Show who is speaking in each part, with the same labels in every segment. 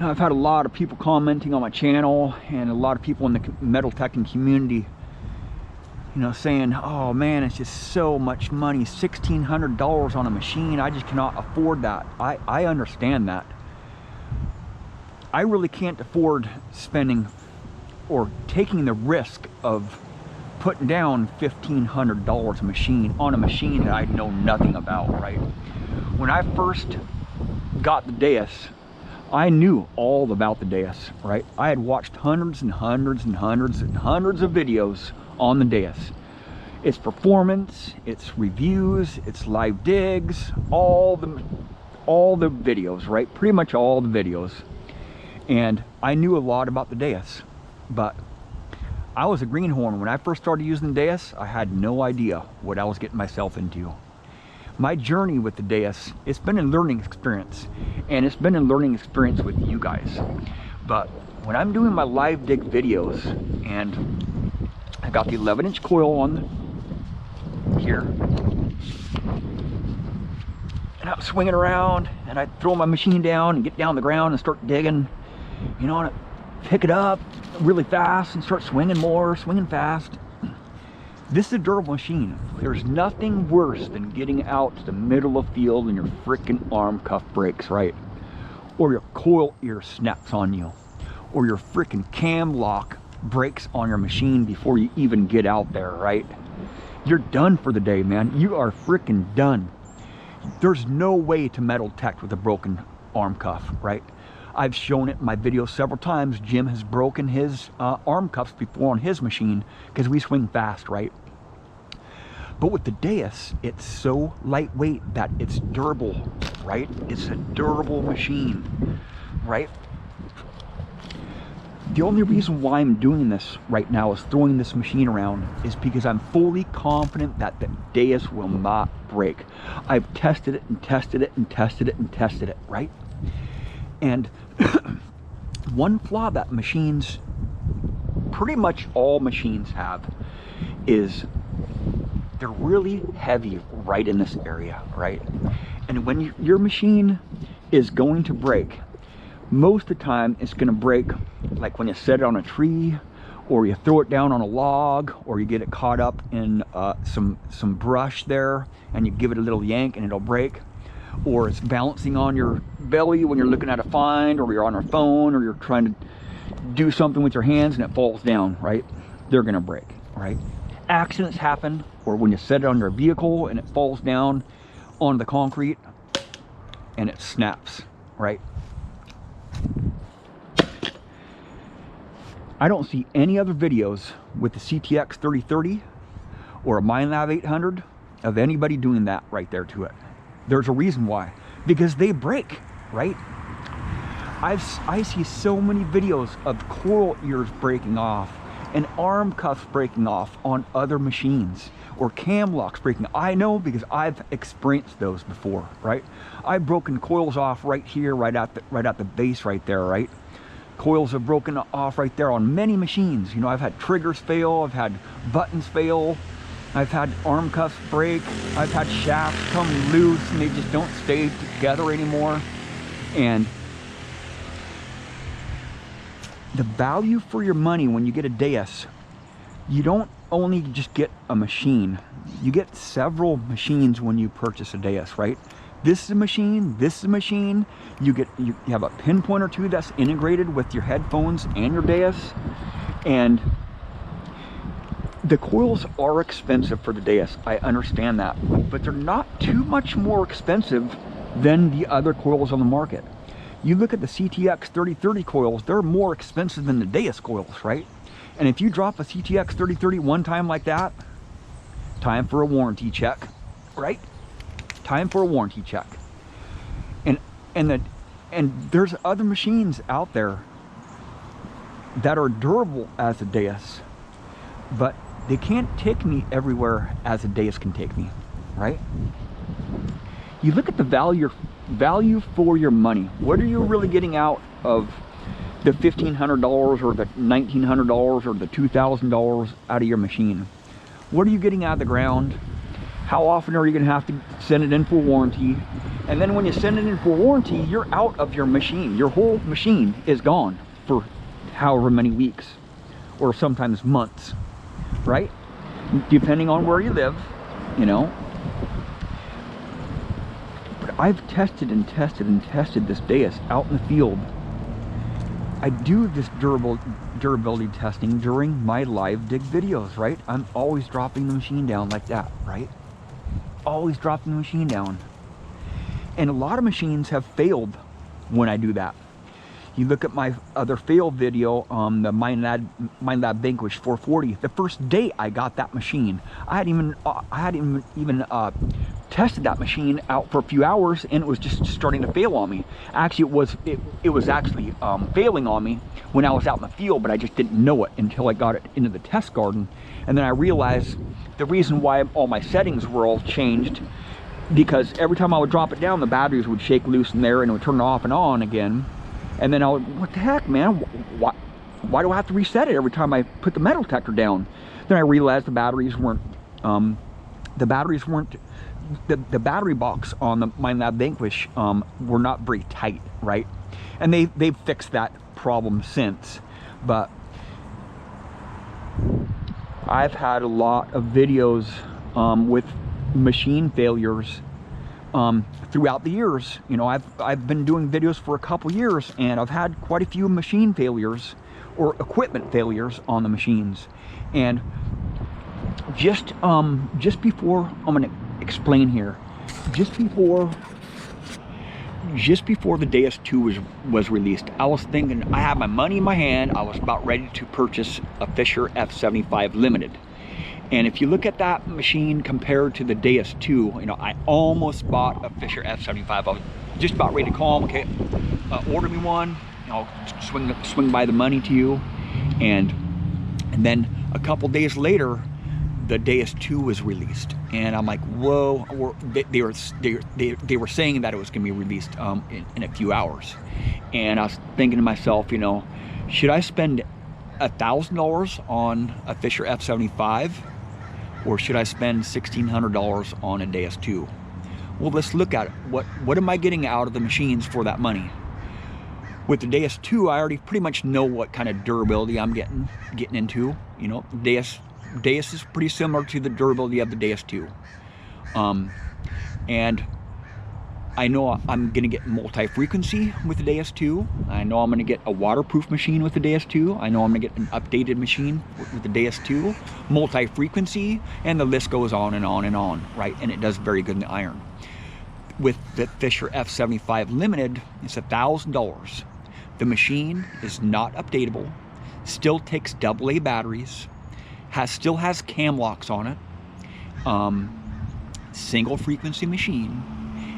Speaker 1: Now, I've had a lot of people commenting on my channel and a lot of people in the metal teching community, you know, saying, oh man, it's just so much money, $1,600 on a machine, I just cannot afford that. I understand that. I really can't afford spending or taking the risk of putting down $1,500 a machine on a machine that I know nothing about, right? When I first got the Deus, I knew all about the Deus, right? I had watched hundreds and hundreds and hundreds and hundreds of videos on the Deus. Its performance, its reviews, its live digs, all the videos, right? Pretty much all the videos. And I knew a lot about the Deus, but I was a greenhorn. When I first started using the Deus, I had no idea what I was getting myself into. My journey with the Deus, it's been a learning experience, and it's been a learning experience with you guys. But when I'm doing my live dig videos, and I got the 11-inch coil on here, and I'm swinging around, and I throw my machine down and get down the ground and start digging, you know, and I pick it up really fast and start swinging more, swinging fast. This is a durable machine. There's nothing worse than getting out to the middle of the field and your freaking arm cuff breaks, right? Or your coil ear snaps on you, or your freaking cam lock breaks on your machine before you even get out there, right? You're done for the day, man. You are freaking done. There's no way to metal tech with a broken arm cuff, right? I've shown it in my videos several times. Jim has broken his arm cuffs before on his machine because we swing fast, right? But with the Deus, it's so lightweight that it's durable, right? It's a durable machine, right? The only reason why I'm doing this right now is throwing this machine around is because I'm fully confident that the Deus will not break. I've tested it and tested it and tested it and tested it, right? And one flaw that machines, pretty much all machines have, is they're really heavy right in this area, right? And when your machine is going to break, most of the time it's going to break like when you set it on a tree, or you throw it down on a log, or you get it caught up in some brush there and you give it a little yank and it'll break. Or it's balancing on your belly when you're looking at a find, or you're on your phone, or you're trying to do something with your hands and it falls down, right? They're gonna break, right? Accidents happen, or when you set it on your vehicle and it falls down on the concrete and it snaps, right? I don't see any other videos with the CTX 3030 or a MineLab 800 of anybody doing that right there to it. There's a reason why, because they break, right? I see so many videos of coil ears breaking off and arm cuffs breaking off on other machines, or cam locks breaking. I know because I've experienced those before, right? I've broken coils off right here, right at the base right there, right? Coils have broken off right there on many machines. You know, I've had triggers fail, I've had buttons fail, I've had arm cuffs break, I've had shafts come loose and they just don't stay together anymore. And the value for your money when you get a Deus, you don't only just get a machine, you get several machines when you purchase a Deus, right? This is a machine, this is a machine. You have a pinpoint or two that's integrated with your headphones and your Deus. And the coils are expensive for the Deus, I understand that, but they're not too much more expensive than the other coils on the market. You look at the CTX 3030 coils, they're more expensive than the Deus coils, right? And if you drop a CTX 3030 one time like that, time for a warranty check, right? Time for a warranty check. And there's other machines out there that are durable as a Deus, but they can't take me everywhere as a Deus can take me, right? You look at the value for your money. What are you really getting out of the $1,500 or the $1,900 or the $2,000 out of your machine? What are you getting out of the ground? how often are you going to have to send it in for warranty? And then when you send it in for warranty, you're out of your machine. Your whole machine is gone for however many weeks or sometimes months, right? Depending on where you live, you know. But I've tested and tested and tested this Deus out in the field. I do this durability testing during my live dig videos, right? I'm always dropping the machine down like that, right? Always dropping the machine down. And a lot of machines have failed when I do that. You look at my other fail video on the MineLab Vanquish 440. The first day I got that machine, I hadn't even tested that machine out for a few hours, and it was just starting to fail on me. Actually, it was actually failing on me when I was out in the field, but I just didn't know it until I got it into the test garden. And then I realized the reason why all my settings were all changed, because every time I would drop it down, the batteries would shake loose in there and it would turn it off and on again. And then I would, what the heck, man? Why do I have to reset it every time I put the metal detector down? Then I realized the batteries weren't, the battery box on the MineLab Vanquish were not very tight, right? And they've fixed that problem since. But I've had a lot of videos with machine failures throughout the years. You know, I've been doing videos for a couple years, and I've had quite a few machine failures or equipment failures on the machines. And just before, I'm going to explain here, just before the Deus II was released, I was thinking, I had my money in my hand, I was about ready to purchase a Fisher F75 Limited. And if you look at that machine compared to the Deus II, you know, I almost bought a Fisher F75. I was just about ready to call them, okay, order me one, you know, swing by the money to you. And then a couple days later, the Deus II was released, and I'm like, whoa! They were saying that it was going to be released in a few hours, and I was thinking to myself, you know, should I spend $1,000 on a Fisher F75, or should I spend $1,600 on a Deus II? Well, let's look at it. What am I getting out of the machines for that money? With the Deus II, I already pretty much know what kind of durability I'm getting into. You know, Deus is pretty similar to the durability of the Deus II. And I know I'm going to get multi-frequency with the Deus II. I know I'm going to get a waterproof machine with the Deus II. I know I'm going to get an updated machine with the Deus II, multi-frequency, and the list goes on and on and on, right? And it does very good in the iron. With the Fisher F75 Limited, it's $1,000. The machine is not updatable, still takes AA batteries, still has cam locks on it, single frequency machine,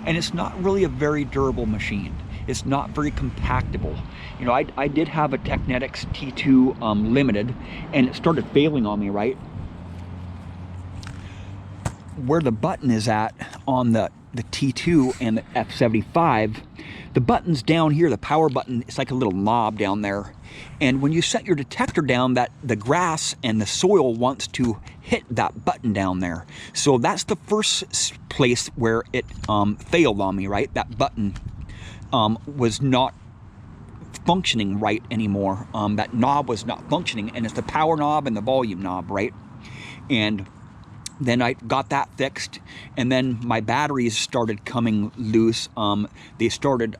Speaker 1: and it's not really a very durable machine. It's not very compactable. You know, I did have a Technetics T2 Limited, and it started failing on me, right? Where the button is at on the T2 and the F75, the button's down here, the power button, it's like a little knob down there. And when you set your detector down, that the grass and the soil wants to hit that button down there. So that's the first place where it failed on me, right? That button was not functioning right anymore. That knob was not functioning, and it's the power knob and the volume knob, right? And then I got that fixed, and then my batteries started coming loose. They started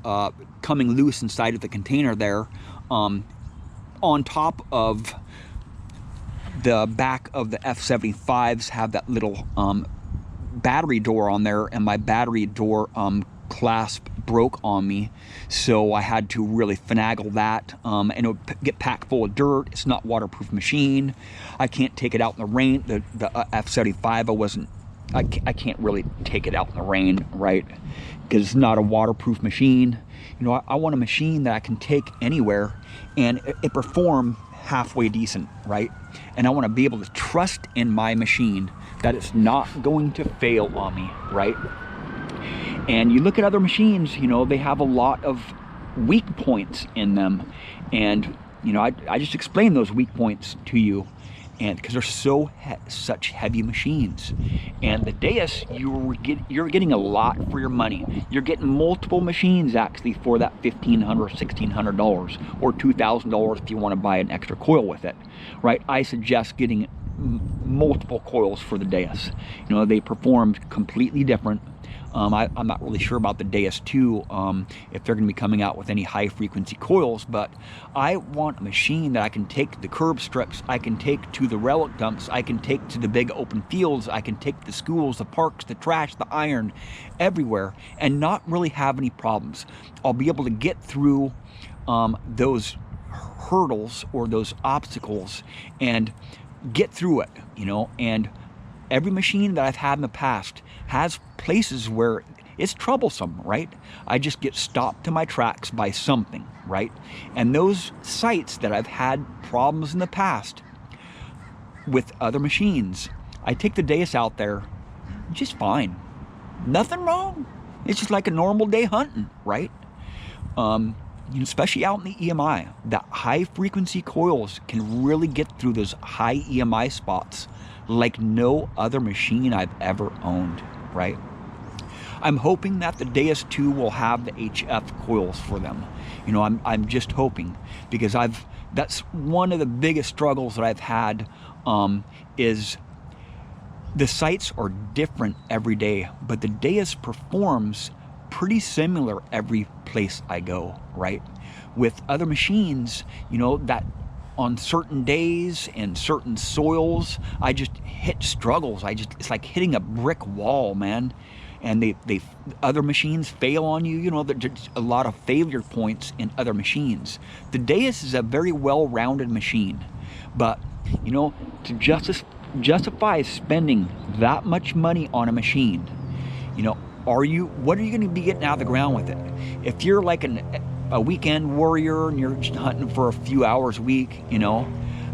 Speaker 1: coming loose inside of the container there. On top of the back of the F75s have that little battery door on there, and my battery door clasp broke on me, so I had to really finagle that, and it would get packed full of dirt. It's not waterproof machine. I can't take it out in the rain. The F75, I can't really take it out in the rain, right? Because it's not a waterproof machine. You know, I want a machine that I can take anywhere and it perform halfway decent, right? And I want to be able to trust in my machine that it's not going to fail on me, right? And you look at other machines, you know, they have a lot of weak points in them. And, you know, I just explained those weak points to you. and because they're such heavy machines. And the Deus, you're getting a lot for your money. You're getting multiple machines actually for that $1,500 or $1,600 or $2,000 if you want to buy an extra coil with it, right? I suggest getting multiple coils for the Deus. You know, they perform completely different. I'm not really sure about the Deus II, if they're going to be coming out with any high frequency coils, but I want a machine that I can take to the curb strips, I can take to the relic dumps, I can take to the big open fields, I can take to the schools, the parks, the trash, the iron, everywhere, and not really have any problems. I'll be able to get through those hurdles or those obstacles and get through it, you know. And every machine that I've had in the past has places where it's troublesome, right? I just get stopped to my tracks by something, right? And those sites that I've had problems in the past with other machines, I take the Deus out there just fine. Nothing wrong. It's just like a normal day hunting, right? Especially out in the EMI, that high frequency coils can really get through those high EMI spots like no other machine I've ever owned, right? I'm hoping that the Deus II will have the HF coils for them. You know, I'm just hoping, because that's one of the biggest struggles that I've had, is the sites are different every day, but the Deus performs pretty similar every place I go, right? With other machines, you know, that on certain days and certain soils, I just hit struggles. It's like hitting a brick wall, man. And other machines fail on you. You know, there's a lot of failure points in other machines. The Deus is a very well-rounded machine, but you know, to justify spending that much money on a machine, you know, what are you going to be getting out of the ground with it? If you're like a weekend warrior and you're just hunting for a few hours a week, you know,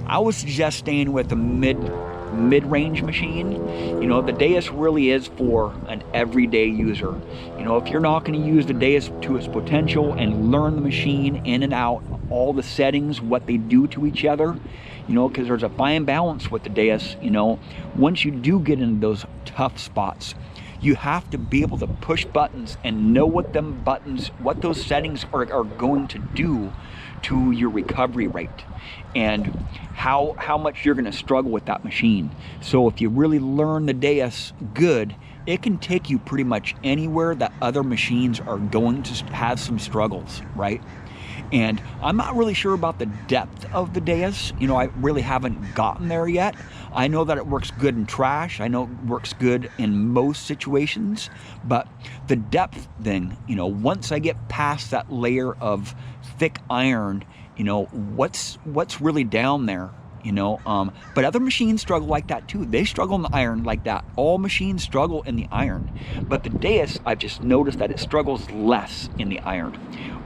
Speaker 1: I would suggest staying with a mid-range machine. You know, the Deus really is for an everyday user. You know, if you're not going to use the Deus to its potential and learn the machine in and out, all the settings, what they do to each other, you know, because there's a fine balance with the Deus. You know, once you do get into those tough spots, you have to be able to push buttons and know what those settings are going to do to your recovery rate, and how much you're going to struggle with that machine. So if you really learn the Deus good, it can take you pretty much anywhere that other machines are going to have some struggles, right? And I'm not really sure about the depth of the Deus. You know, I really haven't gotten there yet. I know that it works good in trash. I know it works good in most situations, but the depth thing, you know, once I get past that layer of thick iron, you know, what's really down there, you know. But other machines struggle like that too. They struggle in the iron like that. All machines struggle in the iron, but the Deus, I've just noticed that it struggles less in the iron,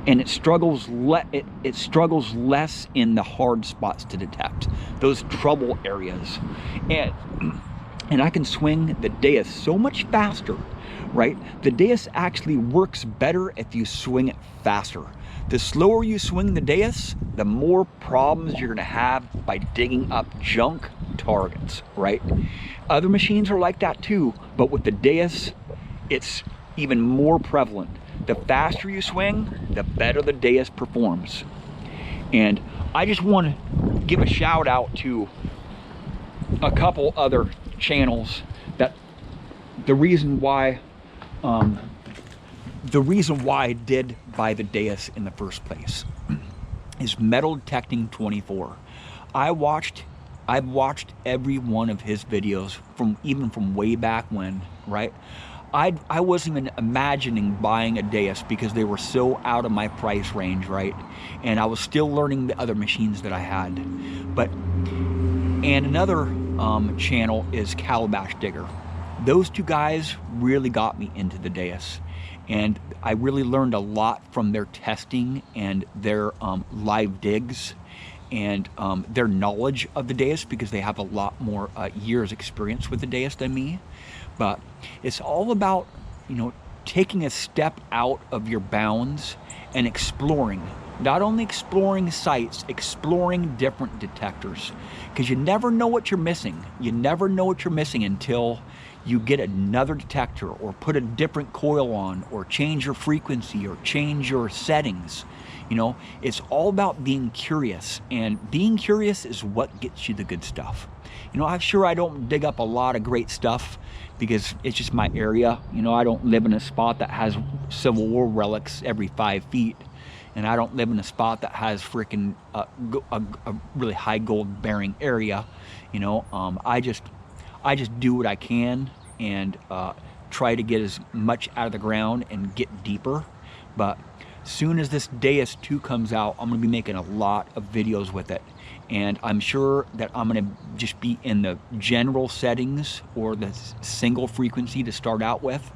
Speaker 1: and it struggles less in the hard spots to detect, those trouble areas. And I can swing the Deus so much faster, right? The Deus actually works better if you swing it faster. The slower you swing the Deus, the more problems you're gonna have by digging up junk targets, right? Other machines are like that too, but with the Deus, it's even more prevalent. The faster you swing, the better the Deus performs. And I just want to give a shout out to a couple other channels that the reason why I did buy the Deus in the first place is Metal Detecting 24. I've watched every one of his videos even from way back when, right? I wasn't even imagining buying a Deus because they were so out of my price range, right? And I was still learning the other machines that I had. And another channel is Calabash Digger. Those two guys really got me into the Deus, and I really learned a lot from their testing and their live digs and their knowledge of the Deus, because they have a lot more years experience with the Deus than me. But it's all about, you know, taking a step out of your bounds and exploring. Not only exploring sites, exploring different detectors, because you never know what you're missing. You never know what you're missing until you get another detector or put a different coil on or change your frequency or change your settings. You know, it's all about being curious, and being curious is what gets you the good stuff. You know, I'm sure I don't dig up a lot of great stuff because it's just my area. You know, I don't live in a spot that has Civil War relics every 5 feet. And I don't live in a spot that has freaking a really high gold bearing area. You know, I just do what I can and try to get as much out of the ground and get deeper. But soon as this Deus II comes out, I'm going to be making a lot of videos with it. And I'm sure that I'm going to just be in the general settings or the single frequency to start out with,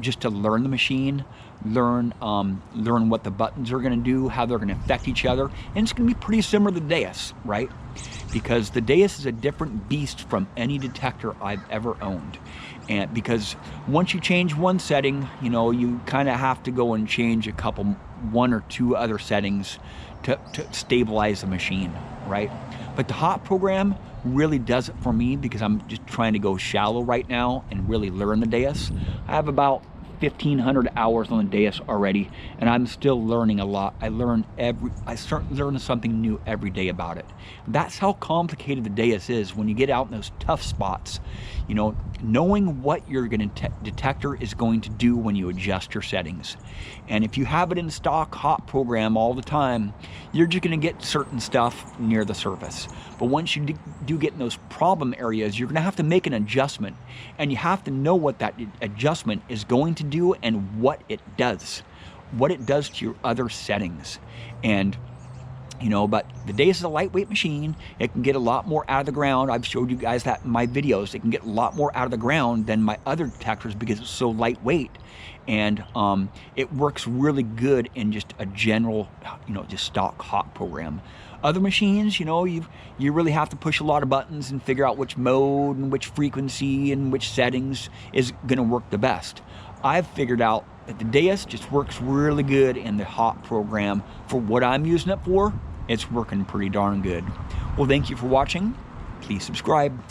Speaker 1: just to learn the machine, learn what the buttons are going to do, how they're going to affect each other. And it's going to be pretty similar to the Deus, right? Because the Deus is a different beast from any detector I've ever owned. And because once you change one setting, you know, you kind of have to go and change one or two other settings to stabilize the machine, right? But the hot program really does it for me because I'm just trying to go shallow right now and really learn the Deus. I have about 1,500 hours on the Deus already, and I'm still learning a lot. I start learning something new every day about it. That's how complicated the Deus is when you get out in those tough spots. You know, knowing what your detector is going to do when you adjust your settings. And if you have it in stock hot program all the time, you're just going to get certain stuff near the surface. But once you do get in those problem areas, you're going to have to make an adjustment, and you have to know what that adjustment is going to do and what it does to your other settings. And you know, but the Deus is a lightweight machine. It can get a lot more out of the ground. I've showed you guys that in my videos. It can get a lot more out of the ground than my other detectors because it's so lightweight. And it works really good in just a general, you know, just stock hot program. Other machines, you know, you really have to push a lot of buttons and figure out which mode and which frequency and which settings is going to work the best. I've figured out that the Deus just works really good in the hot program. For what I'm using it for, it's working pretty darn good. Well, thank you for watching. Please subscribe.